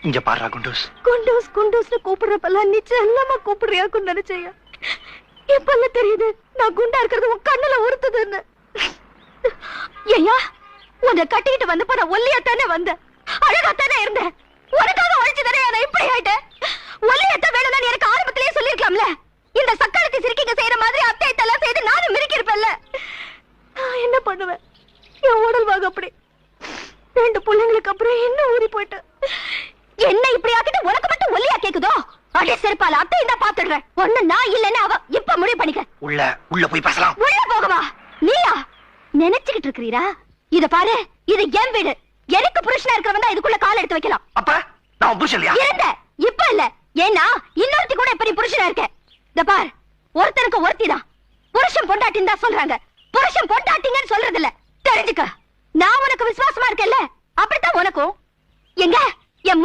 இங்க பாரு குண்டூஸ். குண்டூஸ் குண்டூஸ்னு கூப்பிடுறப்பெல்லாம் நீ செல்லமா கூப்பிடுறியாக்குன்னு நினைச்சையா? இப்பெல்லாம் தெரியுது நான் குண்டா இருக்கிறது உன் கண்ணுல உறுத்துதுன்னு. ஐயா, உன்னை கட்டிக்கிட்டு வந்தப்ப நான் ஒல்லியாத்தானே வந்தேன், அழகாத்தானே இருந்தேன். உனக்காக உழைச்சுதானே நான் இப்படி ஆயிட்டேன். ஒல்லியாத்தான் வேணும்னு எனக்கு ஆரம்பத்திலேயே சொல்லிருக்கலாம்ல. இந்த சக்காலத்தி சிரிக்கிங்க செய்யற மாதிரி அத்தையத்தெல்லாம் செய்து நானும் மிரிக்கிருப்பேன்ல. நான் என்ன பண்ணுவேன்? என் உடல் வாங்க அப்படி. 2 பிள்ளைங்களுக்கு அப்புறம் என்ன ஊறி போயிட்டு என்ன இப்படி ஆக்கிட்டு உனக்கு மட்டும் ஒல்லியா கேக்குதோ? அடே செருப்பால அத்தை தான் பாத்துடுறேன். ஒண்ணு நான் இல்லன்னு அவ இப்ப முடிவு பண்ணிக்க. உள்ள போய் பேசலாம். உள்ள போகவா? நீயா நினைச்சுக்கிட்டு இருக்கிறீரா? இத பாரு, இது என் வீடு. எனக்கு புருஷனா இருக்கிறவன் தான் இதுக்குள்ள கால் எடுத்து வைக்கலாம். அப்ப நான் புருஷன் இல்லையா? இருந்த இப்ப இல்ல. ஏன்னா இன்னொருத்தி கூட இப்ப நீ புருஷனா இருக்க. இத பார், ஒருத்தருக்கு ஒருத்தி தான் புருஷன் பொண்டாட்டின்னு தான் சொல்றாங்க. புருஷன் பொண்டாட்டிங்கன்னு சொல்றது இல்ல, தெரிஞ்சுக்க. நான் உனக்கு விசுவாசமா இருக்கேன்ல, அப்படித்தான் உனக்கும். எங்க என்